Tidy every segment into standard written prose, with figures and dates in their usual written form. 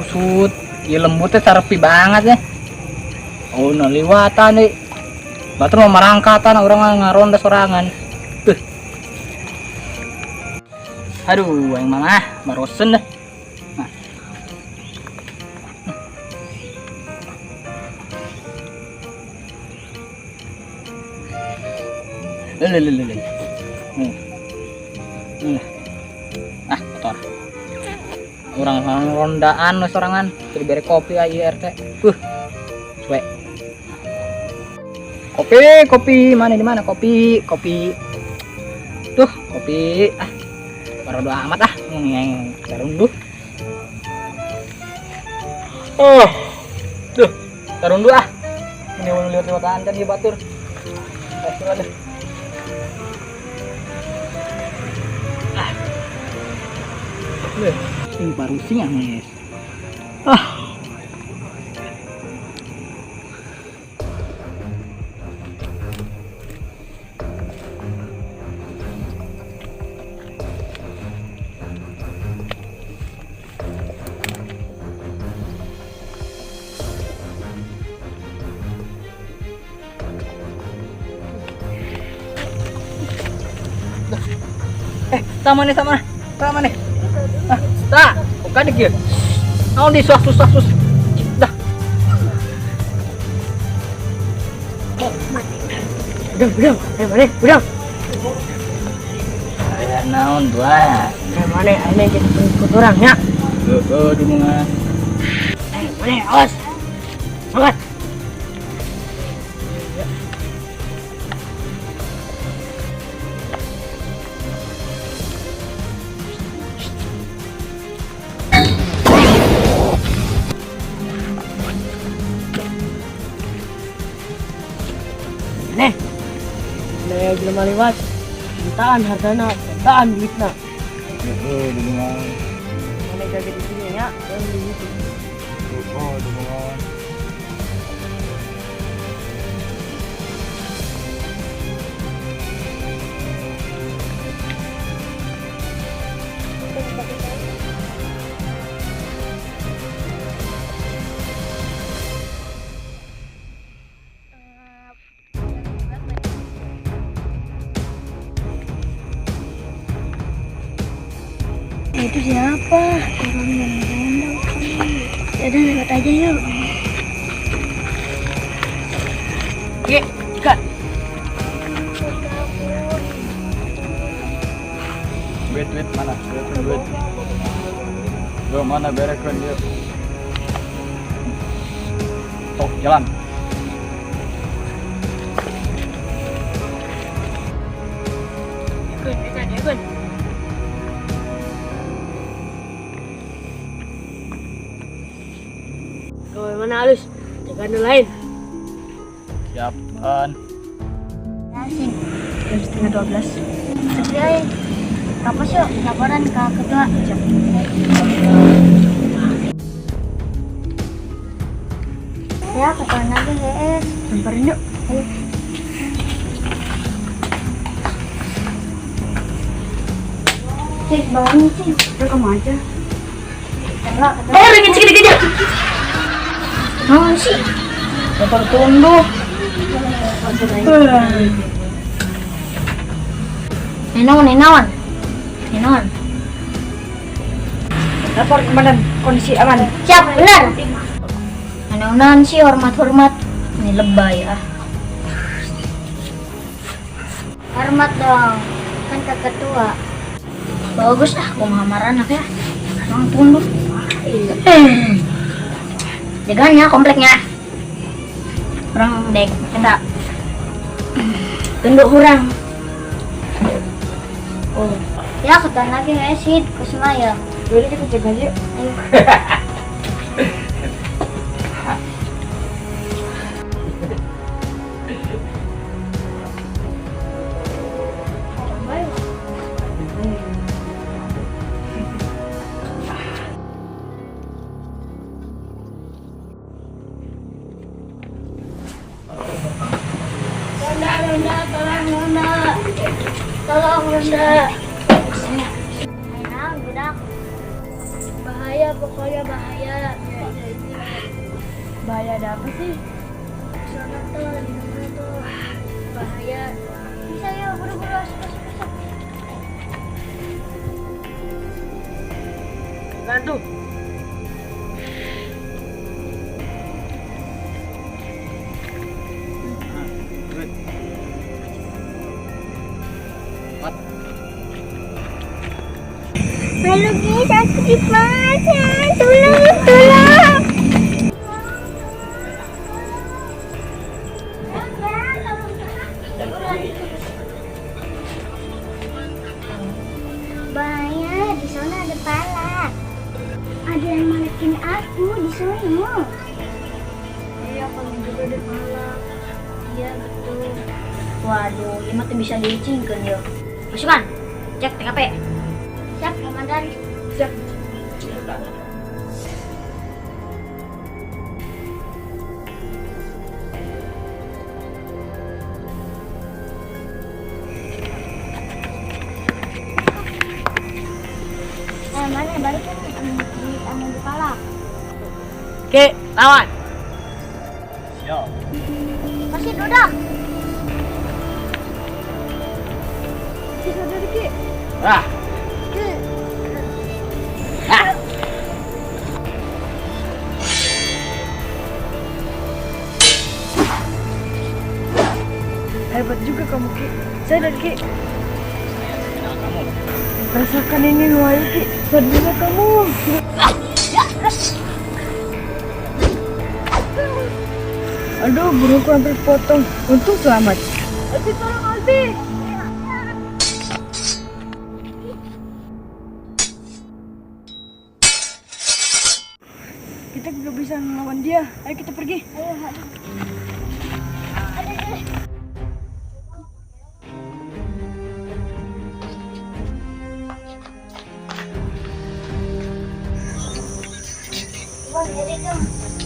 kusut. Ya lembutnya sarepi banget ya. Oh, no liwatan nih. Batur mau marangkatan orang ngaronda sorangan. Aduh, yang mana? Barosen dah. Nah. Lele. Kotor. Orang rondaan sorangan, jadi bere kopi aja RT. Suwe. Kopi mana di mana kopi? Tuh, kopi. Baru doa amat yang tarunduh. Tuh, tarunduh Ini mau lihat ancan di batur. Batur ada. Ini baru siang, guys. Sama nih. Bukan nih kia. Mau di sus. Dah. Udah. Aya naon dua. Mana ini jadi pengikut orangnya? Di mana? Mana awas. Angkat. Belum lewat. Tahan hartana, tahan duitna. Di mana? Mana jaga di sini ya? Yang di situ. Di mana? Itu siapa? Orang yang gendong kali. Yaudah lewat aja yuk. Oke, ikat. Duit mana? Duit. Duh, mana berekan dia? Tok, jalan. Ikut. Kau mana halus? Jangan lain. Siapkan. Asing. Jam setengah 12. Kerjain. Kampus yuk, laporan ke ketua. Ya, ketua lagi HS. Samperin yuk. Ayo. Cik, bangun Cik. Udah kamu aja. Enggak, Ringin sedikit. bangun sih. Motor tunduk. Nenawan. Lapor komandan, kondisi aman. Siap, benar. Nenawan sih, hormat. Ini lebay Hormat dong. Kan ke ketua. Bagus gua ngamaran ya. Orang tunduk. Jaganya kompleknya. Orang dek, kita tunduk orang. Oh, ya ketan lagi ngesit ke Semayang. Boleh kita jaga aja. Ayo. Tolong Ronda. Enak, budak. Bahaya, pokoknya bahaya. Bahaya ada apa sih? Sana tuh, di mana tuh? Bahaya. Bisa ya, buru-buru masuk. Bantu. Halo guys, aku di mana? Tolong. Bahaya, di sana ada pala. Ada yang malekin aku di sana. Iya, kalau juga ada pala. Iya betul. Waduh, ini tuh bisa dilicingkan ya. Masukkan. Cek TKP. Siap, komandan. Siap. Nah, mana balikin di kepala. Oke, lawan. Siap. Masih duduk. Masih ada dikit. Ah, Hebat juga kamu, Ki. Saya dari Ki. kenal kamu. Rasakan ini nuai, Ki. Sedihnya kamu. Aduh, burungku hampir potong. Untung selamat. Albi, tolong Albi. Kita juga bisa melawan dia. Ayo kita pergi.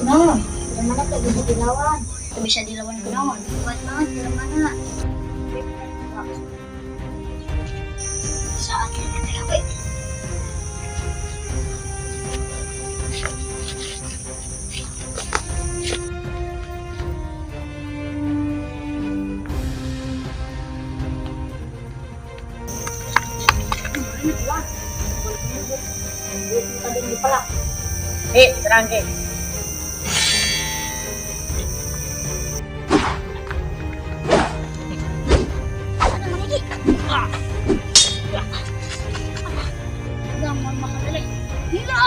Kunaon? Dari mana tak bisa dilawan? Tak bisa dilawan kunaon? Kuat banget dari mana? Saatnya kita TKP. Tadi dipelak. Serang, Ki. Ada mana lagi? Gampang banget deh. Gila.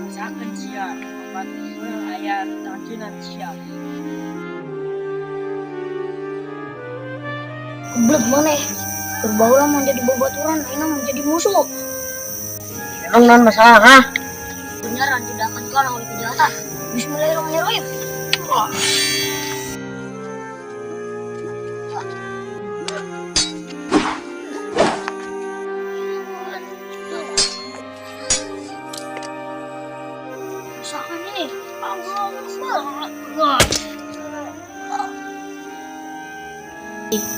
Rasakan siap. Membantu ayah tanjunan siap. Kebelet mana? Berbaulah menjadi bebaturan, ini menjadi musuh. Emang non masalah, ha? Beneran tidak akan kalah oleh kejahatan. Bismillahirrahmanirrahim. Usahakan ini.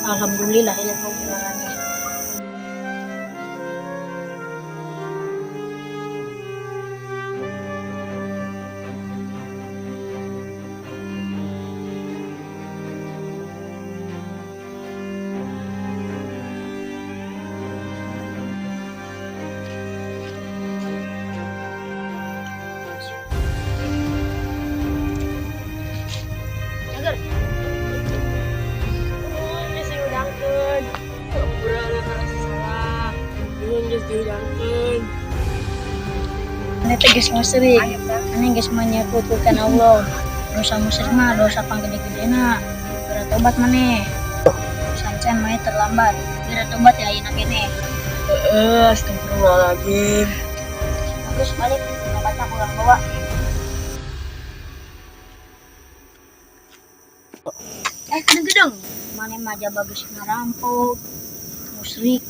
Alhamdulillah ya hubungannya. Agar Ini tegas musrik, ini guys menyekutukan Allah. Dosa musrik mah dosa panggede-gedena. Bira tobat maneh. Sancen mah terlambat. Bira tobat ya ayeuna kene. Astagfirullahaladzim. Terus balik, tempatnya pulang bawa. Gedeng-gedeng. Mana maja bagus ngarampok. Musrik.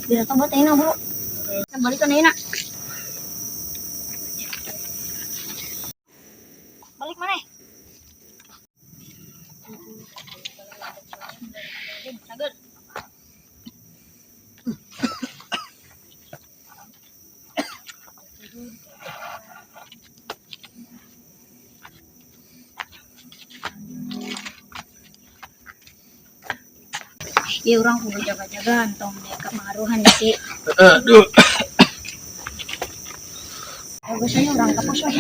Bira tobat ayeuna, Bro. Kita balikan ayeuna. Balik mana? Iya orang kudu jaga-jaga entong dia kepengaruhan sih. Aduh. Bagusnya orang kapos ya.